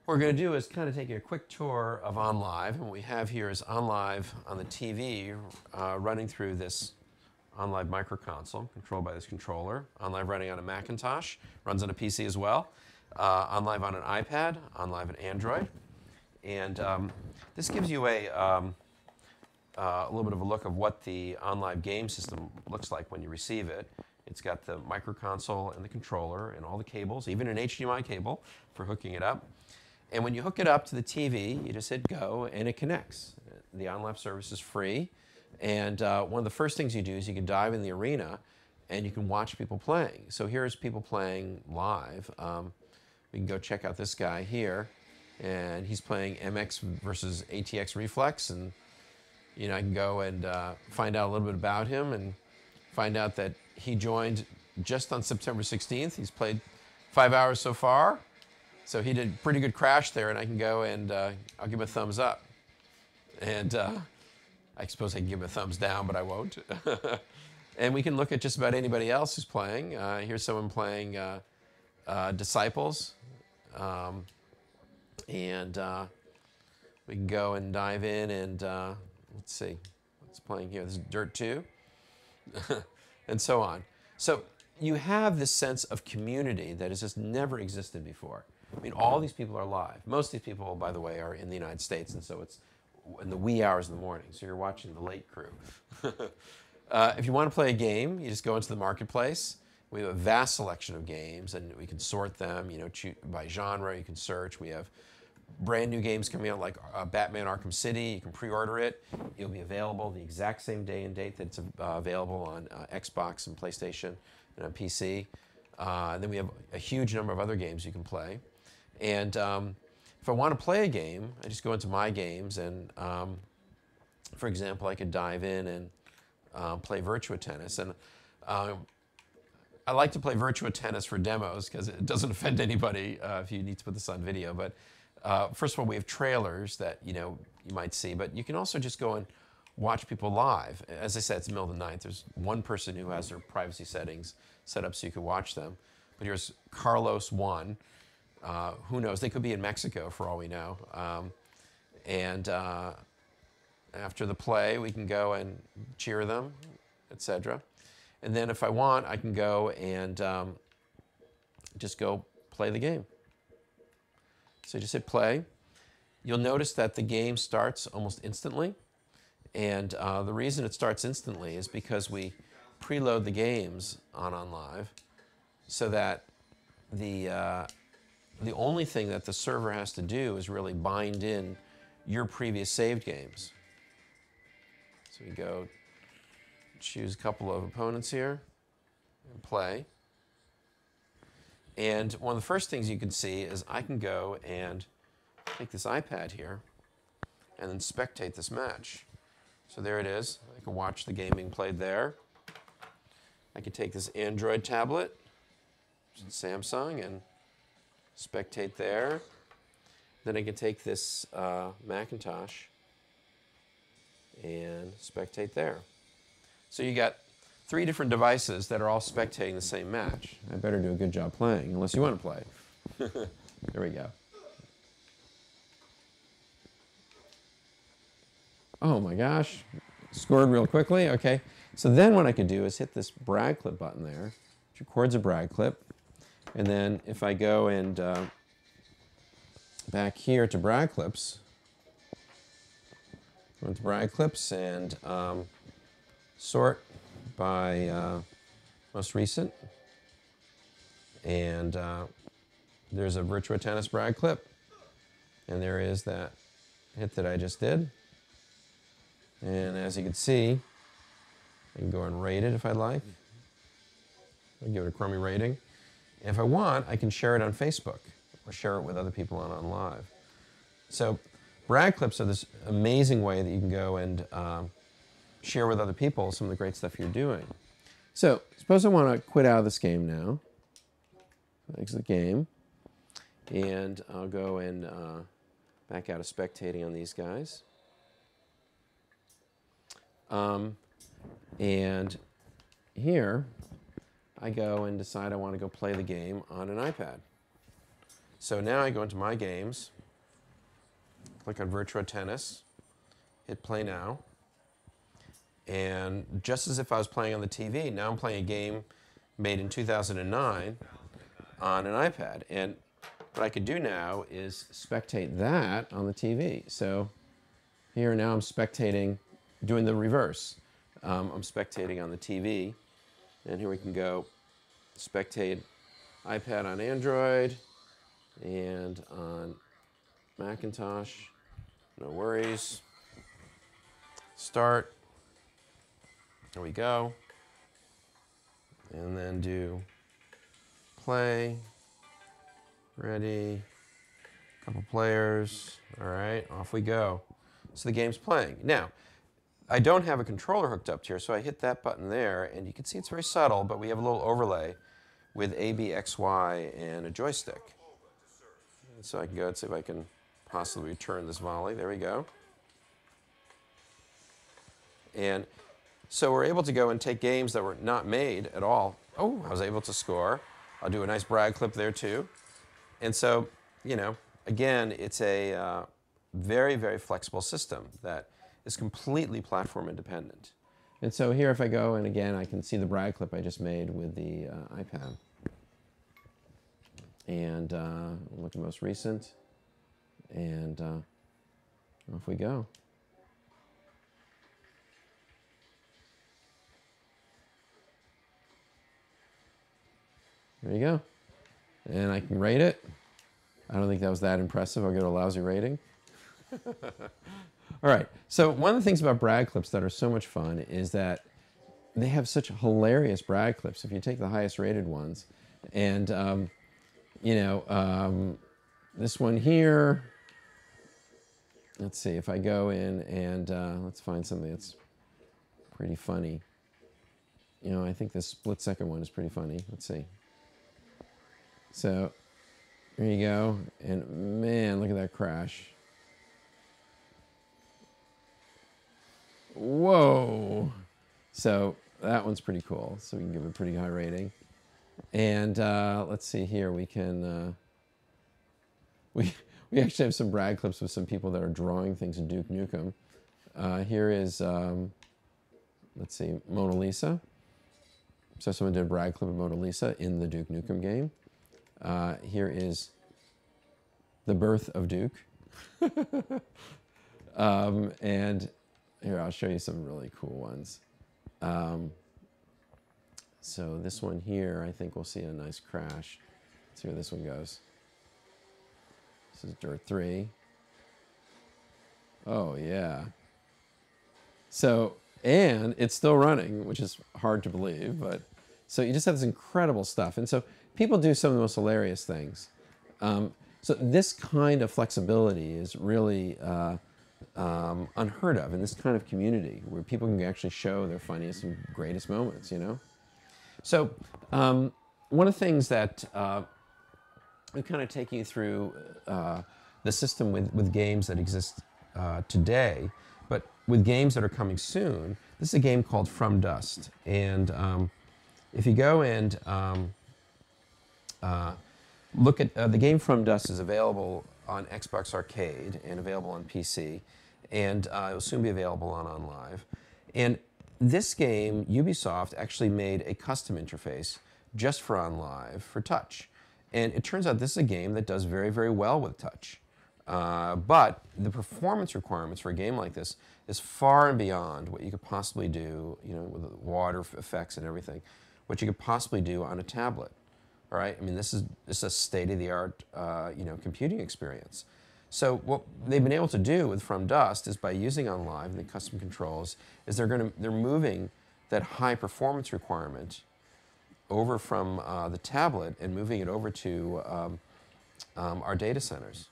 What we're going to do is kind of take a quick tour of OnLive. And what we have here is OnLive on the TV running through this OnLive micro console controlled by this controller. OnLive running on a Macintosh, runs on a PC as well. OnLive on an iPad, OnLive on Android. And this gives you a little bit of a look of what the OnLive game system looks like when you receive it. It's got the micro console and the controller and all the cables, even an HDMI cable for hooking it up. And when you hook it up to the TV, you just hit go and it connects. The OnLive service is free. And one of the first things you do is you can dive in the arena and you can watch people playing. So here's people playing live. We can go check out this guy here. And he's playing MX versus ATX Reflex. And I can go and find out a little bit about him and find out that he joined just on September 16th. He's played 5 hours so far. So he did a pretty good crash there, and I can go and I'll give him a thumbs up. And I suppose I can give him a thumbs down, but I won't. And we can look at just about anybody else who's playing. Here's someone playing Disciples. And we can go and dive in and let's see what's playing here. This is Dirt 2. And so on. So you have this sense of community that has just never existed before. I mean, all these people are live. Most of these people, by the way, are in the United States, and so it's in the wee hours of the morning, so you're watching the late crew. If you want to play a game, you just go into the marketplace. We have a vast selection of games, and we can sort them, by genre. You can search. We have brand new games coming out like Batman Arkham City. You can pre-order it. It'll be available the exact same day and date that it's available on Xbox and PlayStation and on PC. And then we have a huge number of other games you can play. And if I want to play a game, I just go into My Games, and for example, I could dive in and play Virtua Tennis. And I like to play Virtua Tennis for demos because it doesn't offend anybody if you need to put this on video. But first of all, we have trailers that you might see, but you can also just go and watch people live. As I said, it's the middle of the night. There's one person who has their privacy settings set up so you can watch them. But here's Carlos 1. Who knows? They could be in Mexico for all we know. And after the play, we can go and cheer them, etc. And then if I want, I can go and just go play the game. So just hit play. You'll notice that the game starts almost instantly. And the reason it starts instantly is because we preload the games on OnLive so that the only thing that the server has to do is really bind in your previous saved games. So we go choose a couple of opponents here and play. And one of the first things you can see is I can go and take this iPad here and then spectate this match. So there it is. I can watch the game being played there. I can take this Android tablet, Samsung, and spectate there. Then I can take this Macintosh and spectate there. So you got 3 different devices that are all spectating the same match. I better do a good job playing, unless you want to play. There we go. Oh my gosh, scored real quickly. Okay, so then what I could do is hit this brag clip button there, which records a brag clip. And then if I go and back here to brag clips, go into brag clips and sort by most recent. And there's a Virtua Tennis brag clip. And there is that hit that I just did. And as you can see, I can go and rate it if I'd like. I'll give it a crummy rating. And if I want, I can share it on Facebook or share it with other people on OnLive. So brag clips are this amazing way that you can go and share with other people some of the great stuff you're doing. So suppose I want to quit out of this game now. Exit the game. And I'll go and back out of spectating on these guys. And here, I go and decide I want to go play the game on an iPad. So now I go into My Games, click on Virtua Tennis, hit Play Now, and just as if I was playing on the TV, now I'm playing a game made in 2009 on an iPad. And what I could do now is spectate that on the TV. So here now I'm spectating, doing the reverse. I'm spectating on the TV, and here we can go spectate iPad on Android and on Macintosh. No worries. Start. There we go. And then do play. Ready. Couple players. All right, off we go. So the game's playing. Now, I don't have a controller hooked up here, so I hit that button there, and you can see it's very subtle, but we have a little overlay with A, B, X, Y, and a joystick. And so I can go and see if I can possibly return this volley. There we go. And so we're able to go and take games that were not made at all. Oh, I was able to score. I'll do a nice brag clip there too. And so, you know, again, it's a very, very flexible system that is completely platform independent. And so here if I go, and again, I can see the brag clip I just made with the iPad. And look at most recent. And off we go. There you go. And I can rate it. I don't think that was that impressive. I'll get a lousy rating. All right. So one of the things about brag clips that are so much fun is that they have such hilarious brag clips. If you take the highest rated ones, and you know, this one here. Let's see if I go in and let's find something that's pretty funny. You know, I think this split-second one is pretty funny. Let's see. So there you go, and man, look at that crash. Whoa. So that one's pretty cool, so we can give it a pretty high rating. And let's see here, we can, we actually have some brag clips with some people that are drawing things in Duke Nukem. Here is, let's see, Mona Lisa. So someone did a brag clip of Mona Lisa in the Duke Nukem game. Here is the birth of Duke. And here, I'll show you some really cool ones. So this one here, I think we'll see a nice crash. Let's see where this one goes. This is Dirt 3. Oh, yeah. So, and it's still running, which is hard to believe, but so you just have this incredible stuff. And so people do some of the most hilarious things. So this kind of flexibility is really unheard of in this kind of community where people can actually show their funniest and greatest moments, you know? So one of the things that I'm kind of taking you through the system with games that exist today, but with games that are coming soon. This is a game called From Dust. And if you go and look at the game From Dust is available on Xbox Arcade and available on PC, and it will soon be available on OnLive. And this game, Ubisoft actually made a custom interface just for OnLive for touch. And it turns out this is a game that does very, very well with touch. But the performance requirements for a game like this is far and beyond what you could possibly do, you know, with the water effects and everything, what you could possibly do on a tablet. All right, I mean, this is a state-of-the-art, you know, computing experience. So what they've been able to do with From Dust is by using OnLive and the custom controls, is they're moving that high performance requirement over from the tablet and moving it over to our data centers.